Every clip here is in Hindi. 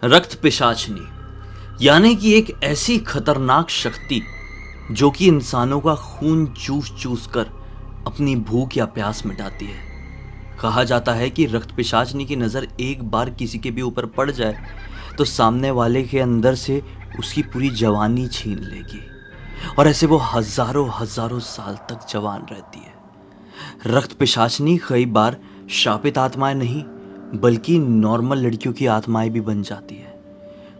रक्त पिशाचनी यानी कि एक ऐसी खतरनाक शक्ति जो कि इंसानों का खून चूस चूस कर अपनी भूख या प्यास मिटाती है। कहा जाता है कि रक्त पिशाचनी की नज़र एक बार किसी के भी ऊपर पड़ जाए तो सामने वाले के अंदर से उसकी पूरी जवानी छीन लेगी और ऐसे वो हजारों हजारों साल तक जवान रहती है। रक्त पिशाचनी कई बार शापित आत्माएं नहीं बल्कि नॉर्मल लड़कियों की आत्माएं भी बन जाती है।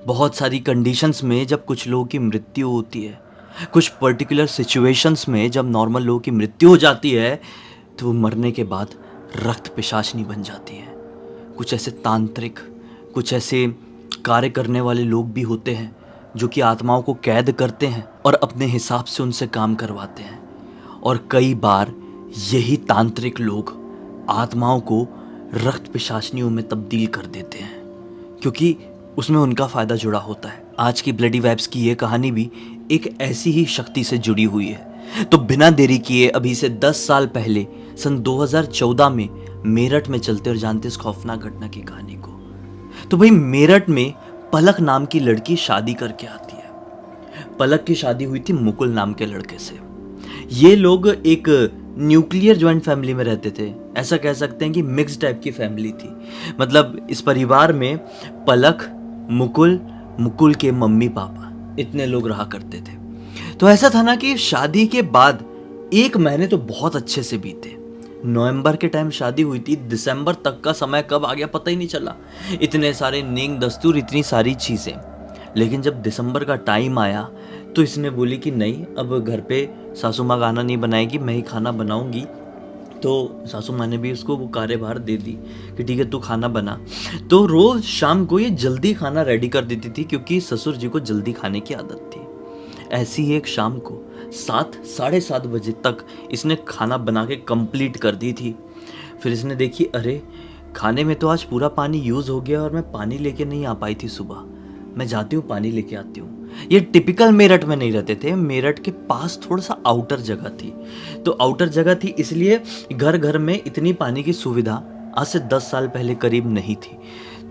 बहुत सारी कंडीशंस में जब कुछ लोगों की मृत्यु होती है, कुछ पर्टिकुलर सिचुएशंस में जब नॉर्मल लोगों की मृत्यु हो जाती है तो वो मरने के बाद रक्त पिशाचनी बन जाती है। कुछ ऐसे तांत्रिक, कुछ ऐसे कार्य करने वाले लोग भी होते हैं जो कि आत्माओं को कैद करते हैं और अपने हिसाब से उनसे काम करवाते हैं। और कई बार यही तांत्रिक लोग आत्माओं को रक्त पिशाचनियों में तब्दील कर देते हैं क्योंकि उसमें उनका फ़ायदा जुड़ा होता है। आज की ब्लडी वाइब्स की ये कहानी भी एक ऐसी ही शक्ति से जुड़ी हुई है। तो बिना देरी किए अभी से 10 साल पहले सन 2014 में मेरठ में चलते और जानते इस खौफनाक घटना की कहानी को। तो भाई मेरठ में पलक नाम की लड़की शादी करके आती है। पलक की शादी हुई थी मुकुल नाम के लड़के से। ये लोग एक न्यूक्लियर जॉइंट फैमिली में रहते थे, ऐसा कह सकते हैं कि मिक्स टाइप की फैमिली थी। मतलब इस परिवार में पलक, मुकुल, मुकुल के मम्मी पापा, इतने लोग रहा करते थे। तो ऐसा था ना कि शादी के बाद 1 महीने तो बहुत अच्छे से बीते। नवंबर के टाइम शादी हुई थी, दिसंबर तक का समय कब आ गया पता ही नहीं चला। इतने सारे नेम दस्तूर, इतनी सारी चीज़ें। लेकिन जब दिसंबर का टाइम आया तो इसने बोली कि नहीं, अब घर पे सासू माँ खाना नहीं बनाएगी, मैं ही खाना बनाऊंगी। तो सासू माँ ने भी उसको वो कार्यभार दे दी कि ठीक है तू खाना बना। तो रोज़ शाम को ये जल्दी खाना रेडी कर देती थी क्योंकि ससुर जी को जल्दी खाने की आदत थी। ऐसी ही एक शाम को 7, साढ़े 7 बजे तक इसने खाना बना के कंप्लीट कर दी थी। फिर इसने देखी, अरे खाने में तो आज पूरा पानी यूज़ हो गया और मैं पानी लेके नहीं आ पाई थी सुबह, मैं जाती हूँ पानी लेके आती हूँ। ये टिपिकल मेरठ में नहीं रहते थे, मेरठ के पास थोड़ा सा आउटर जगह थी। तो आउटर जगह थी इसलिए घर घर में इतनी पानी की सुविधा आज से 10 साल पहले करीब नहीं थी।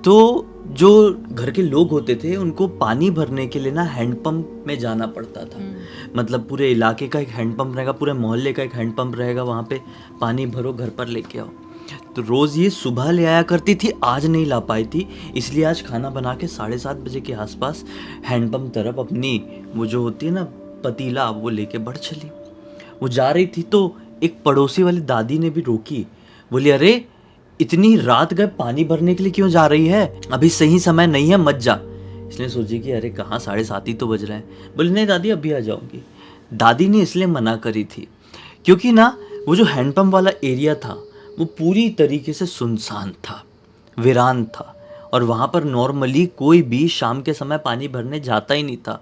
तो जो घर के लोग होते थे उनको पानी भरने के लिए ना हैंडपंप में जाना पड़ता था। मतलब पूरे इलाके का एक हैंडपंप रहेगा, पूरे मोहल्ले का एक हैंडपंप रहेगा, वहाँ पे पानी भरो, घर पर लेके आओ। तो रोज़ ये सुबह ले आया करती थी, आज नहीं ला पाई थी, इसलिए आज खाना बना के 7:30 बजे के आसपास हैंडपंप तरफ अपनी वो जो होती है ना पतीला, वो लेके बढ़ चली। वो जा रही थी तो एक पड़ोसी वाली दादी ने भी रोकी, बोली अरे इतनी रात गए पानी भरने के लिए क्यों जा रही है, अभी सही समय नहीं है, मत जा। इसने सोची कि अरे कहाँ 7:30 ही तो बज रहे हैं। बोली नहीं दादी अभी आ जाऊंगी। दादी ने इसलिए मना करी थी क्योंकि ना वो जो हैंडपंप वाला एरिया था वो पूरी तरीके से सुनसान था, वीरान था और वहाँ पर नॉर्मली कोई भी शाम के समय पानी भरने जाता ही नहीं था।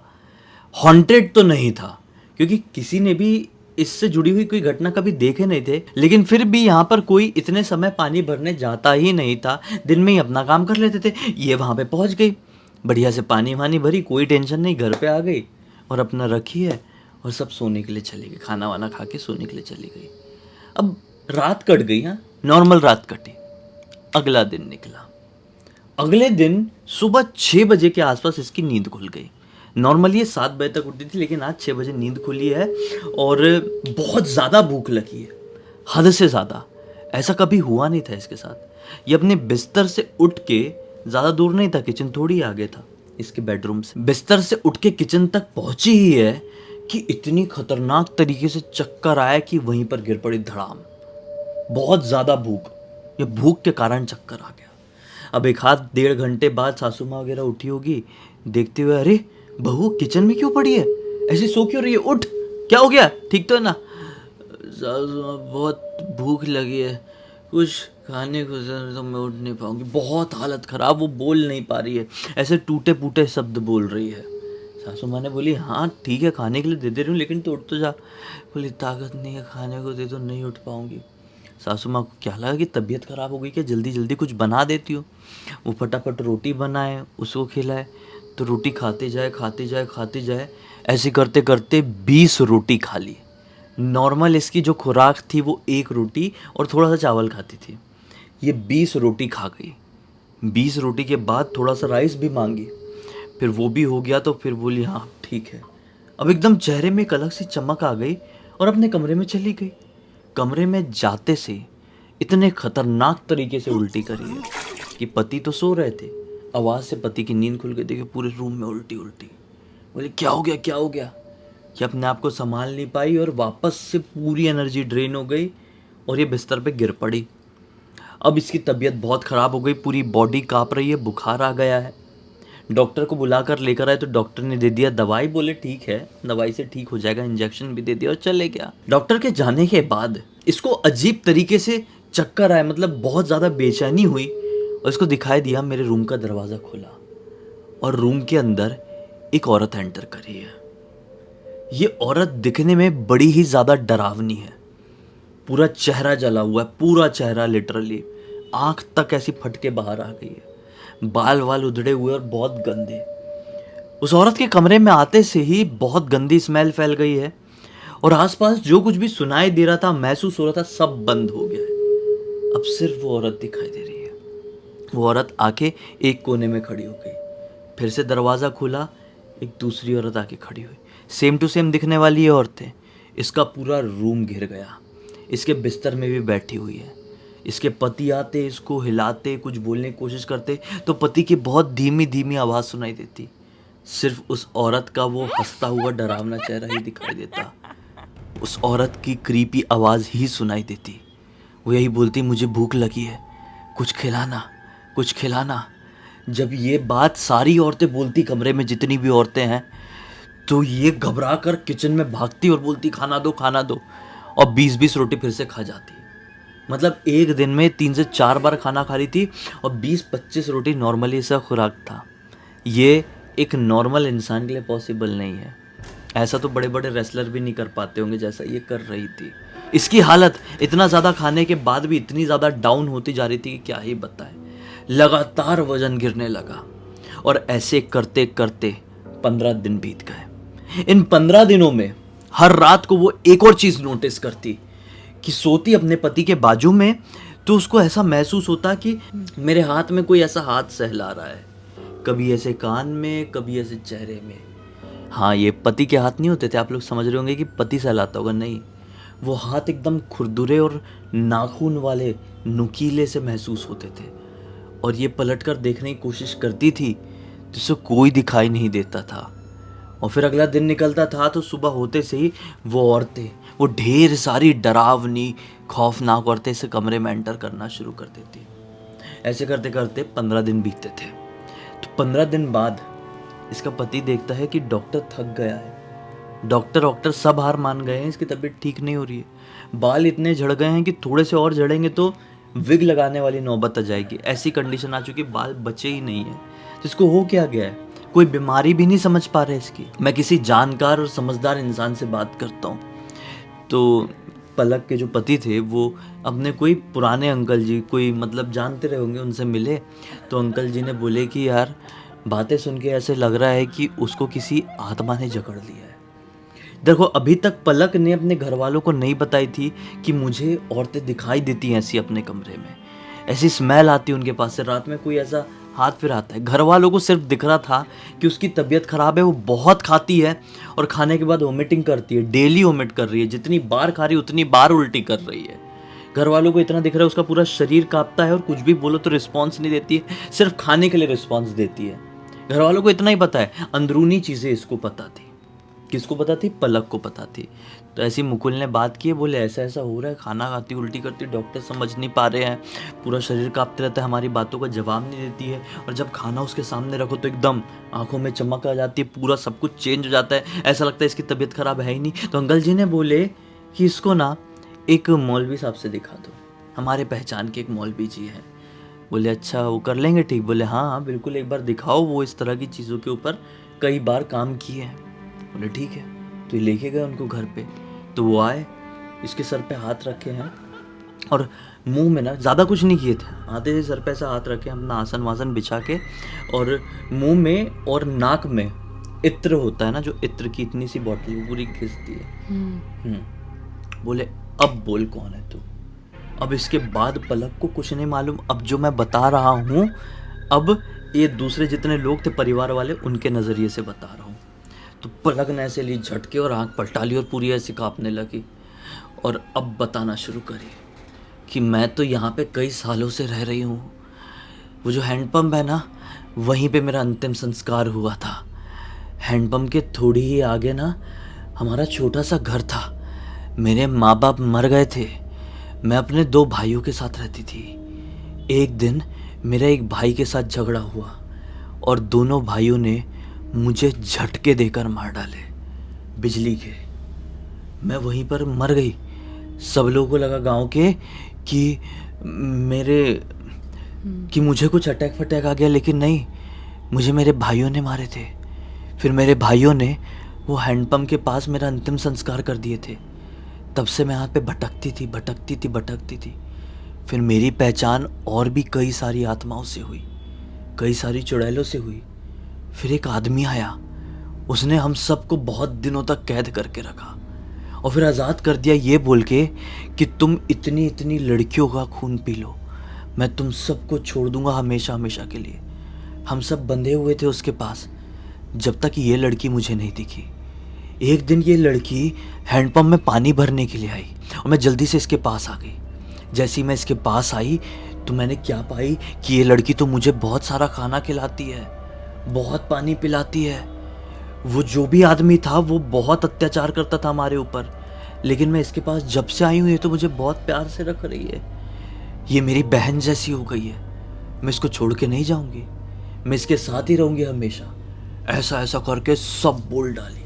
हॉन्टेड तो नहीं था क्योंकि किसी ने भी इससे जुड़ी हुई कोई घटना कभी देखे नहीं थे, लेकिन फिर भी यहाँ पर कोई इतने समय पानी भरने जाता ही नहीं था, दिन में ही अपना काम कर लेते थे। ये वहाँ पे पहुँच गई, बढ़िया से पानी वानी भरी, कोई टेंशन नहीं, घर पे आ गई और अपना रखी है और सब सोने के लिए चली गई, खाना वाना खा के सोने के लिए चली गई। अब रात कट गई, हाँ नॉर्मल रात कटी। अगला दिन निकला। अगले दिन सुबह 6 बजे के आसपास इसकी नींद खुल गई। नॉर्मली ये 7 बजे तक उठती थी लेकिन आज 6 बजे नींद खुली है और बहुत ज़्यादा भूख लगी है, हद से ज़्यादा। ऐसा कभी हुआ नहीं था इसके साथ। ये अपने बिस्तर से उठ के, ज़्यादा दूर नहीं था, किचन थोड़ी आगे था इसके बेडरूम से, बिस्तर से उठ के किचन तक पहुंची ही है कि इतनी खतरनाक तरीके से चक्कर आया कि वहीं पर गिर पड़ी धड़ाम। बहुत ज़्यादा भूख, ये भूख के कारण चक्कर आ गया। अब 1-1.5 घंटे बाद सासू माँ वगैरह उठी होगी, देखते हुए अरे बहू किचन में क्यों पड़ी है, ऐसी सो क्यों रही है, उठ, क्या हो गया, ठीक तो है ना। सासू माँ बहुत भूख लगी है, कुछ खाने को तो मैं उठ नहीं पाऊंगी, बहुत हालत ख़राब, वो बोल नहीं पा रही है, ऐसे टूटे फूटे शब्द बोल रही है। सासू माँ ने बोली हाँ ठीक है खाने के लिए दे रही हूँ लेकिन तो उठ तो जा। बोली ताकत नहीं है, खाने को दे दो, नहीं उठ पाऊंगी। सासू माँ को क्या लगा कि तबीयत ख़राब हो गई, क्या जल्दी जल्दी कुछ बना देती हो। वो फटाफट रोटी बनाए, उसको खिलाए, तो रोटी खाते जाए खाते जाए खाते जाए, ऐसे करते करते 20 रोटी खा ली। नॉर्मल इसकी जो खुराक थी वो 1 रोटी और थोड़ा सा चावल खाती थी, ये 20 रोटी खा गई। 20 रोटी के बाद थोड़ा सा राइस भी मांगी, फिर वो भी हो गया तो फिर बोली हाँ ठीक है। अब एकदम चेहरे में एक अलग सी चमक आ गई और अपने कमरे में चली गई। कमरे में जाते से इतने खतरनाक तरीके से उल्टी करी है कि पति तो सो रहे थे, आवाज़ से पति की नींद खुल गई। देखिए पूरे रूम में उल्टी उल्टी। बोले क्या हो गया क्या हो गया। कि अपने आप को संभाल नहीं पाई और वापस से पूरी एनर्जी ड्रेन हो गई और ये बिस्तर पे गिर पड़ी। अब इसकी तबीयत बहुत ख़राब हो गई, पूरी बॉडी काँप रही है, बुखार आ गया है। डॉक्टर को बुलाकर लेकर आए तो डॉक्टर ने दे दिया दवाई, बोले ठीक है दवाई से ठीक हो जाएगा, इंजेक्शन भी दे दिया और चले गया। डॉक्टर के जाने के बाद इसको अजीब तरीके से चक्कर आए, मतलब बहुत ज़्यादा बेचैनी हुई और इसको दिखाई दिया मेरे रूम का दरवाज़ा खुला और रूम के अंदर एक औरत एंटर करी है। ये औरत दिखने में बड़ी ही ज़्यादा डरावनी है, पूरा चेहरा जला हुआ है, पूरा चेहरा लिटरली, आँख तक ऐसी फट के बाहर आ गई है, बाल वाल उधड़े हुए और बहुत गंदे। उस औरत के कमरे में आते से ही बहुत गंदी स्मेल फैल गई है और आसपास जो कुछ भी सुनाई दे रहा था, महसूस हो रहा था, सब बंद हो गया है। अब सिर्फ वो औरत दिखाई दे रही है। वो औरत आके एक कोने में खड़ी हो गई, फिर से दरवाज़ा खुला, एक दूसरी औरत आके खड़ी हुई, सेम टू सेम दिखने वाली ये औरतें। इसका पूरा रूम घिर गया, इसके बिस्तर में भी बैठी हुई है। इसके पति आते, इसको हिलाते, कुछ बोलने की कोशिश करते तो पति की बहुत धीमी धीमी आवाज़ सुनाई देती। सिर्फ उस औरत का वो हंसता हुआ डरावना चेहरा ही दिखाई देता, उस औरत की क्रीपी आवाज़ ही सुनाई देती। वो यही बोलती मुझे भूख लगी है, कुछ खिलाना कुछ खिलाना। जब ये बात सारी औरतें बोलती, कमरे में जितनी भी औरतें हैं, तो ये घबरा कर किचन में भागती और बोलती खाना दो खाना दो, और 20-20 रोटी फिर से खा जाती। मतलब एक दिन में 3 से 4 बार खाना खा रही थी और 20-25 रोटी नॉर्मली इसका खुराक था। ये एक नॉर्मल इंसान के लिए पॉसिबल नहीं है। ऐसा तो बड़े बड़े रेसलर भी नहीं कर पाते होंगे जैसा ये कर रही थी। इसकी हालत इतना ज़्यादा खाने के बाद भी इतनी ज़्यादा डाउन होती जा रही थी कि क्या ही बताएं। लगातार वजन गिरने लगा और ऐसे करते करते 15 दिन बीत गए। इन 15 दिनों में हर रात को वो एक और चीज़ नोटिस करती कि सोती अपने पति के बाजू में तो उसको ऐसा महसूस होता कि मेरे हाथ में कोई ऐसा हाथ सहला रहा है, कभी ऐसे कान में, कभी ऐसे चेहरे में। हाँ, ये पति के हाथ नहीं होते थे, आप लोग समझ रहे होंगे कि पति सहलाता होगा, नहीं, वो हाथ एकदम खुरदुरे और नाखून वाले नुकीले से महसूस होते थे। और ये पलटकर देखने की कोशिश करती थी तो उसे कोई दिखाई नहीं देता था। और फिर अगला दिन निकलता था तो सुबह होते से ही वो औरतें, वो ढेर सारी डरावनी खौफनाक औरतें इस कमरे में एंटर करना शुरू कर देती। ऐसे करते करते 15 दिन बीतते थे। तो 15 दिन बाद इसका पति देखता है कि डॉक्टर थक गया है, डॉक्टर सब हार मान गए हैं, इसकी तबीयत ठीक नहीं हो रही है, बाल इतने झड़ गए हैं कि थोड़े से और झड़ेंगे तो विग लगाने वाली नौबत आ जाएगी, ऐसी कंडीशन आ चुकी, बाल बचे ही नहीं है। तो इसको हो क्या गया है, कोई बीमारी भी नहीं समझ पा रहे इसकी। मैं किसी जानकार और समझदार इंसान से बात करता हूँ। तो पलक के जो पति थे वो अपने कोई पुराने अंकल जी, कोई मतलब जानते रहे होंगे, उनसे मिले। तो अंकल जी ने बोले कि यार बातें सुन के ऐसे लग रहा है कि उसको किसी आत्मा ने जकड़ लिया है। देखो अभी तक पलक ने अपने घर वालों को नहीं बताई थी कि मुझे औरतें दिखाई देती हैं ऐसी अपने कमरे में, ऐसी स्मेल आती है उनके पास से, रात में कोई ऐसा हाथ फिर आता है। घर वालों को सिर्फ दिख रहा था कि उसकी तबीयत खराब है, वो बहुत खाती है और खाने के बाद वोमिटिंग करती है, डेली वोमिट कर रही है, जितनी बार खा रही है उतनी बार उल्टी कर रही है। घर वालों को इतना दिख रहा है उसका पूरा शरीर कांपता है और कुछ भी बोलो तो रिस्पॉन्स नहीं देती है, सिर्फ खाने के लिए रिस्पॉन्स देती है। घर वालों को इतना ही पता है, अंदरूनी चीज़ें इसको पता थी। किसको पता थी? पलक को पता थी। तो ऐसी मुकुल ने बात की, बोले ऐसा ऐसा हो रहा है, खाना खाती उल्टी करती, डॉक्टर समझ नहीं पा रहे हैं, पूरा शरीर कांपते रहता है, हमारी बातों का जवाब नहीं देती है, और जब खाना उसके सामने रखो तो एकदम आंखों में चमक आ जाती है, पूरा सब कुछ चेंज हो जाता है, ऐसा लगता है इसकी तबीयत खराब है ही नहीं। तो अंकल जी ने बोले कि इसको ना एक मौलवी साहब से दिखा दो, हमारे पहचान के एक मौलवी जी हैं। बोले अच्छा वो कर लेंगे ठीक? बोले हाँ हाँ बिल्कुल, एक बार दिखाओ, वो इस तरह की चीज़ों के ऊपर कई बार काम किए हैं। बोले ठीक है। तो ये लेके गए उनको घर पे। तो वो आए, इसके सर पे हाथ रखे हैं और मुंह में ना ज़्यादा कुछ नहीं किए थे, आते थे सर पे ऐसा हाथ रखे, अपना आसन वासन बिछा के, और मुंह में और नाक में इत्र होता है ना, जो इत्र की इतनी सी बॉटल वो पूरी खींचती है। बोले अब बोल कौन है तू? अब इसके बाद पलक को कुछ नहीं मालूम। अब जो मैं बता रहा हूँ अब ये दूसरे जितने लोग थे परिवार वाले, उनके नज़रिए से बता रहा हूँ। तो पलक ने ऐसे ली झटके और आंख पलटा ली और पूरी ऐसी कांपने लगी और अब बताना शुरू करी कि मैं तो यहाँ पे कई सालों से रह रही हूँ। वो जो हैंडपम्प है ना, वहीं पे मेरा अंतिम संस्कार हुआ था। हैंडपम्प के थोड़ी ही आगे ना हमारा छोटा सा घर था। मेरे माँ बाप मर गए थे। मैं अपने 2 भाइयों के साथ रहती थी। एक दिन मेरा एक भाई के साथ झगड़ा हुआ और दोनों भाइयों ने मुझे झटके देकर मार डाले, बिजली के। मैं वहीं पर मर गई। सब लोगों को लगा गांव के कि मेरे कि मुझे कुछ अटैक फटैक आ गया, लेकिन नहीं, मुझे मेरे भाइयों ने मारे थे। फिर मेरे भाइयों ने वो हैंडपम्प के पास मेरा अंतिम संस्कार कर दिए थे। तब से मैं यहाँ पे भटकती थी। फिर मेरी पहचान और भी कई सारी आत्माओं से हुई, कई सारी चुड़ैलों से हुई। फिर एक आदमी आया, उसने हम सबको बहुत दिनों तक कैद करके रखा और फिर आज़ाद कर दिया ये बोल के कि तुम इतनी इतनी लड़कियों का खून पी लो, मैं तुम सबको छोड़ दूंगा हमेशा हमेशा के लिए। हम सब बंधे हुए थे उसके पास जब तक ये लड़की मुझे नहीं दिखी। एक दिन ये लड़की हैंडपम्प में पानी भरने के लिए आई और मैं जल्दी से इसके पास आ गई। जैसे ही मैं इसके पास आई तो मैंने क्या पाई कि ये लड़की तो मुझे बहुत सारा खाना खिलाती है, बहुत पानी पिलाती है। वो जो भी आदमी था वो बहुत अत्याचार करता था हमारे ऊपर, लेकिन मैं इसके पास जब से आई हूँ ये तो मुझे बहुत प्यार से रख रही है। ये मेरी बहन जैसी हो गई है। मैं इसको छोड़ के नहीं जाऊंगी, मैं इसके साथ ही रहूंगी हमेशा। ऐसा ऐसा करके सब बोल डाली।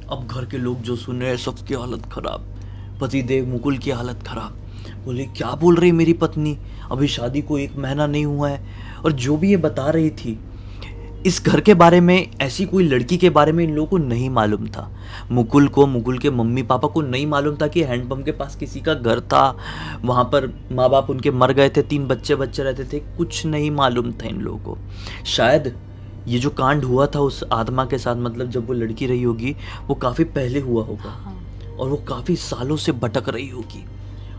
अब घर के लोग जो सुने सबकी हालत खराब, पतिदेव मुकुल की हालत खराब। बोले क्या बोल रही मेरी पत्नी, अभी शादी को 1 महीना नहीं हुआ है। और जो भी ये बता रही थी इस घर के बारे में, ऐसी कोई लड़की के बारे में इन लोगों को नहीं मालूम था। मुकुल को, मुकुल के मम्मी पापा को नहीं मालूम था कि हैंडपम्प के पास किसी का घर था, वहाँ पर माँ बाप उनके मर गए थे, 3 बच्चे रहते थे। कुछ नहीं मालूम था इन लोगों को। शायद ये जो कांड हुआ था उस आत्मा के साथ, मतलब जब वो लड़की रही होगी, वो काफ़ी पहले हुआ होगा और वो काफ़ी सालों से भटक रही होगी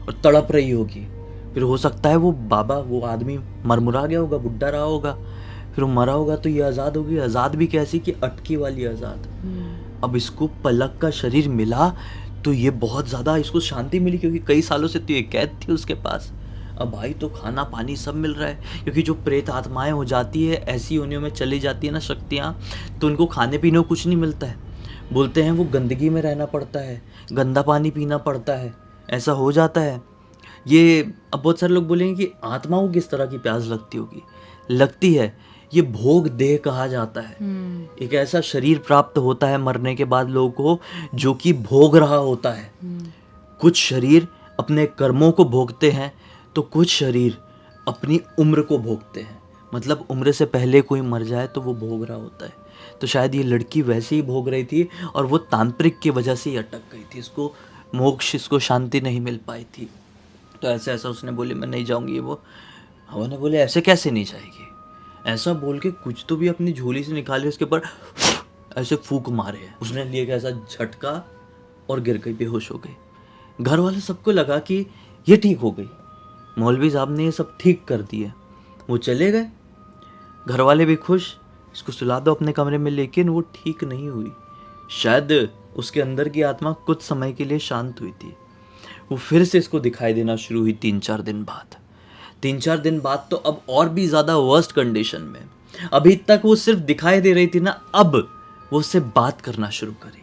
और तड़प रही होगी। फिर हो सकता है वो बाबा, वो आदमी मरमुरा गया होगा, बुढ़ा रहा होगा, फिर वो मरा होगा तो ये आज़ाद होगी। आज़ाद भी कैसी कि अटकी वाली आज़ाद। अब इसको पलक का शरीर मिला तो ये बहुत ज़्यादा इसको शांति मिली, क्योंकि कई सालों से तो ये कैद थी उसके पास। अब भाई तो खाना पानी सब मिल रहा है, क्योंकि जो प्रेत आत्माएं हो जाती है, ऐसी योनियों में चली जाती है ना शक्तियाँ, तो उनको खाने पीने को कुछ नहीं मिलता है। बोलते हैं वो गंदगी में रहना पड़ता है, गंदा पानी पीना पड़ता है, ऐसा हो जाता है। ये अब बहुत सारे लोग बोलेंगे कि आत्माओं को किस तरह की प्यास लगती होगी। लगती है, ये भोग देह कहा जाता है। एक ऐसा शरीर प्राप्त होता है मरने के बाद लोगों को जो कि भोग रहा होता है। कुछ शरीर अपने कर्मों को भोगते हैं तो कुछ शरीर अपनी उम्र को भोगते हैं। मतलब उम्र से पहले कोई मर जाए तो वो भोग रहा होता है। तो शायद ये लड़की वैसे ही भोग रही थी और वो तांत्रिक की वजह से ही अटक गई थी, इसको मोक्ष, इसको शांति नहीं मिल पाई थी। तो ऐसा ऐसा उसने बोली मैं नहीं जाऊंगी। वो हवा ने बोले ऐसे कैसे नहीं जाएगी। ऐसा बोल के कुछ तो भी अपनी झोली से निकाले, उसके ऊपर ऐसे फूंक मारे। उसने लिए ऐसा झटका और गिर गई, बेहोश हो गई। घर वाले सबको लगा कि ये ठीक हो गई, मौलवी साहब ने ये सब ठीक कर दिए। वो चले गए, घर वाले भी खुश, इसको सुला दो अपने कमरे में। लेकिन वो ठीक नहीं हुई। शायद उसके अंदर की आत्मा कुछ समय के लिए शांत हुई थी। वो फिर से इसको दिखाई देना शुरू हुई 3-4 दिन बाद। 3-4 दिन बाद तो अब और भी ज़्यादा वर्स्ट कंडीशन में। अभी तक वो सिर्फ दिखाई दे रही थी ना, अब वो उससे बात करना शुरू करी।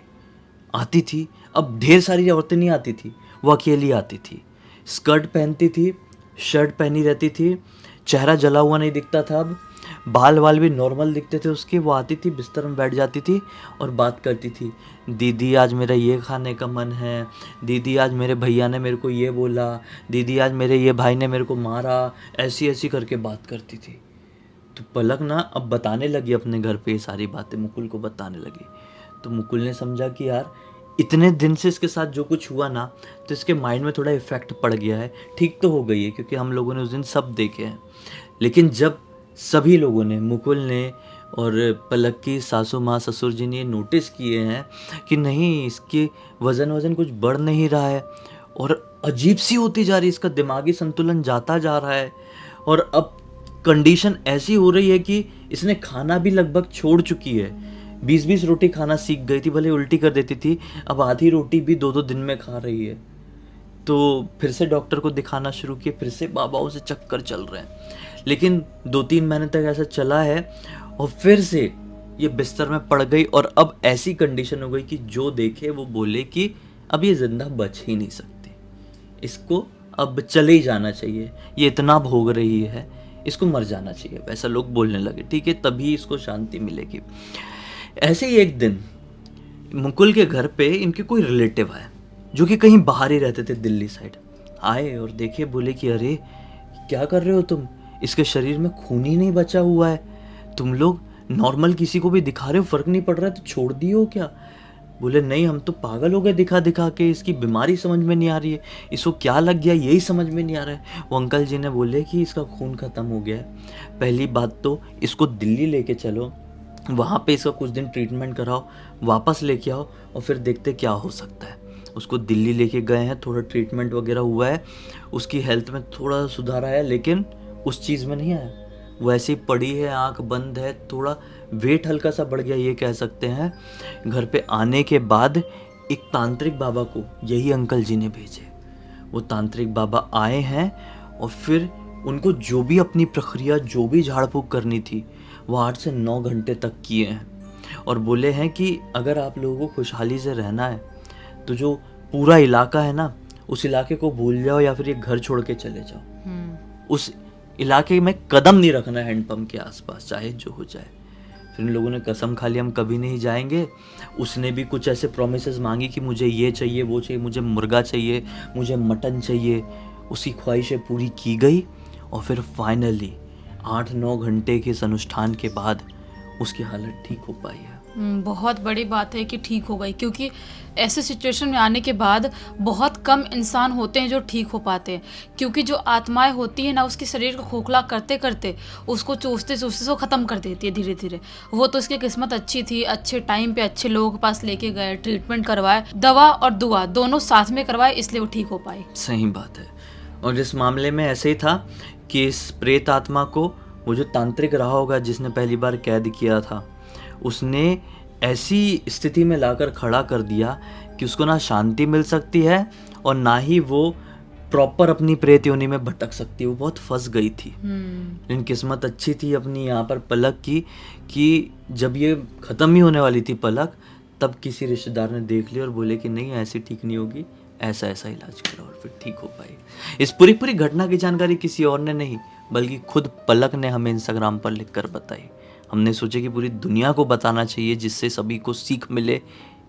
आती थी, अब ढेर सारी औरतें नहीं आती थी, वो अकेली आती थी। स्कर्ट पहनती थी, शर्ट पहनी रहती थी, चेहरा जला हुआ नहीं दिखता था। अब बाल वाल भी नॉर्मल दिखते थे उसके। वो आती थी, बिस्तर में बैठ जाती थी और बात करती थी। दीदी आज मेरा ये खाने का मन है, दीदी आज मेरे भैया ने मेरे को ये बोला, दीदी आज मेरे ये भाई ने मेरे को मारा, ऐसी ऐसी करके बात करती थी। तो पलक ना अब बताने लगी अपने घर पे ये सारी बातें, मुकुल को बताने लगी। तो मुकुल ने समझा कि यार इतने दिन से इसके साथ जो कुछ हुआ ना, तो इसके माइंड में थोड़ा इफेक्ट पड़ गया है। ठीक तो हो गई है क्योंकि हम लोगों ने उस दिन सब देखे हैं। लेकिन जब सभी लोगों ने, मुकुल ने और पलक की सासू माँ ससुर जी ने ये नोटिस किए हैं कि नहीं इसके वज़न कुछ बढ़ नहीं रहा है और अजीब सी होती जा रही है, इसका दिमागी संतुलन जाता जा रहा है। और अब कंडीशन ऐसी हो रही है कि इसने खाना भी लगभग छोड़ चुकी है। 20-20 रोटी खाना सीख गई थी, भले उल्टी कर देती थी, अब आधी रोटी भी 2-2 दिन में खा रही है। तो फिर से डॉक्टर को दिखाना शुरू किया, फिर से बाबाओं से चक्कर चल रहे हैं। लेकिन 2-3 महीने तक ऐसा चला है और फिर से ये बिस्तर में पड़ गई और अब ऐसी कंडीशन हो गई कि जो देखे वो बोले कि अब ये जिंदा बच ही नहीं सकती, इसको अब चले ही जाना चाहिए, ये इतना भोग रही है, इसको मर जाना चाहिए, ऐसा लोग बोलने लगे। ठीक है, तभी इसको शांति मिलेगी। ऐसे ही एक दिन मुकुल के घर पे इनके कोई रिलेटिव आए जो कि कहीं बाहर ही रहते थे, दिल्ली साइड। आए और देखे, बोले कि अरे क्या कर रहे हो तुम, इसके शरीर में खून ही नहीं बचा हुआ है, तुम लोग नॉर्मल किसी को भी दिखा रहे हो, फर्क नहीं पड़ रहा है तो छोड़ दिए हो क्या? बोले नहीं, हम तो पागल हो गए दिखा दिखा के, इसकी बीमारी समझ में नहीं आ रही है, इसको क्या लग गया यही समझ में नहीं आ रहा है। वो अंकल जी ने बोले कि इसका खून ख़त्म हो गया है, पहली बात तो इसको दिल्ली लेके चलो, वहाँ पे इसका कुछ दिन ट्रीटमेंट कराओ, वापस लेके आओ और फिर देखते क्या हो सकता है। उसको दिल्ली लेके गए हैं, थोड़ा ट्रीटमेंट वगैरह हुआ है, उसकी हेल्थ में थोड़ा सुधार आया, लेकिन उस चीज़ में नहीं आया, वो ऐसी पड़ी है, आंख बंद है, थोड़ा वेट हल्का सा बढ़ गया ये कह सकते हैं। घर पे आने के बाद एक तांत्रिक बाबा को यही अंकल जी ने भेजे। वो तांत्रिक बाबा आए हैं और फिर उनको जो भी अपनी प्रक्रिया, जो भी झाड़ फूक करनी थी, वो 8 से 9 घंटे तक किए हैं और बोले हैं कि अगर आप लोगों को खुशहाली से रहना है तो जो पूरा इलाका है ना, उस इलाके को भूल जाओ या फिर ये घर छोड़ के चले जाओ। उस इलाके में कदम नहीं रखना हैंडपंप के आसपास, चाहे जो हो जाए। फिर इन लोगों ने कसम खा ली हम कभी नहीं जाएंगे। उसने भी कुछ ऐसे प्रोमिसेस मांगी कि मुझे ये चाहिए, वो चाहिए, मुझे मुर्गा चाहिए, मुझे मटन चाहिए। उसकी ख्वाहिशें पूरी की गई और फिर फाइनली 8-9 घंटे के इस अनुष्ठान के बाद उसकी हालत ठीक हो पाई है। बहुत बड़ी बात है कि ठीक हो गई, क्योंकि ऐसे सिचुएशन में आने के बाद बहुत कम इंसान होते हैं जो ठीक हो पाते हैं, क्योंकि जो आत्माएं होती है ना, उसके शरीर को खोखला करते करते उसको चूसते चूसते वो ख़त्म कर देती है धीरे धीरे। वो तो उसकी किस्मत अच्छी थी, अच्छे टाइम पे अच्छे लोगों के पास लेके गए, ट्रीटमेंट करवाए, दवा और दुआ दोनों साथ में करवाए, इसलिए वो ठीक हो पाई। सही बात है। और इस मामले में ऐसे ही था कि इस प्रेत आत्मा को वो जो तांत्रिक रहा होगा जिसने पहली बार कैद किया था, उसने ऐसी स्थिति में लाकर खड़ा कर दिया कि उसको ना शांति मिल सकती है और ना ही वो प्रॉपर अपनी प्रेत योनि में भटक सकती है। वो बहुत फंस गई थी। लेकिन किस्मत अच्छी थी अपनी यहाँ पर पलक की कि जब ये ख़त्म ही होने वाली थी पलक, तब किसी रिश्तेदार ने देख लिया और बोले कि नहीं ऐसी ठीक नहीं होगी, ऐसा ऐसा इलाज करो, और फिर ठीक हो पाई। इस पूरी घटना की जानकारी किसी और ने नहीं बल्कि खुद पलक ने हमें इंस्टाग्राम पर लिखकर बताई। हमने सोचा कि पूरी दुनिया को बताना चाहिए जिससे सभी को सीख मिले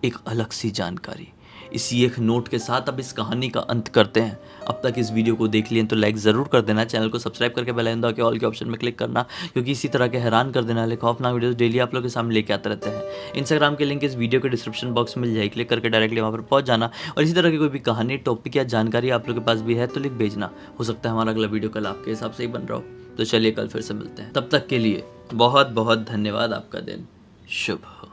एक अलग सी जानकारी। इसी एक नोट के साथ अब इस कहानी का अंत करते हैं। अब तक इस वीडियो को देख लिए तो लाइक ज़रूर कर देना, चैनल को सब्सक्राइब करके बेल आइकन दबा के ऑल के ऑप्शन में क्लिक करना, क्योंकि इसी तरह के हैरान कर देने वाले खौफनाक वीडियोस डेली आप लोगों के सामने लेके आते रहते हैं। इंस्टाग्राम के लिंक इस वीडियो के डिस्क्रिप्शन बॉक्स में मिल जाएगी, क्लिक करके डायरेक्टली वहाँ पर पहुँच जाना। और इसी तरह की कोई भी कहानी, टॉपिक या जानकारी आप लोगों के पास भी है तो लिख भेजना, हो सकता है हमारा अगला वीडियो कल आपके हिसाब से ही बन रहा हो। तो चलिए कल फिर से मिलते हैं, तब तक के लिए बहुत बहुत धन्यवाद। आपका दिन शुभ हो।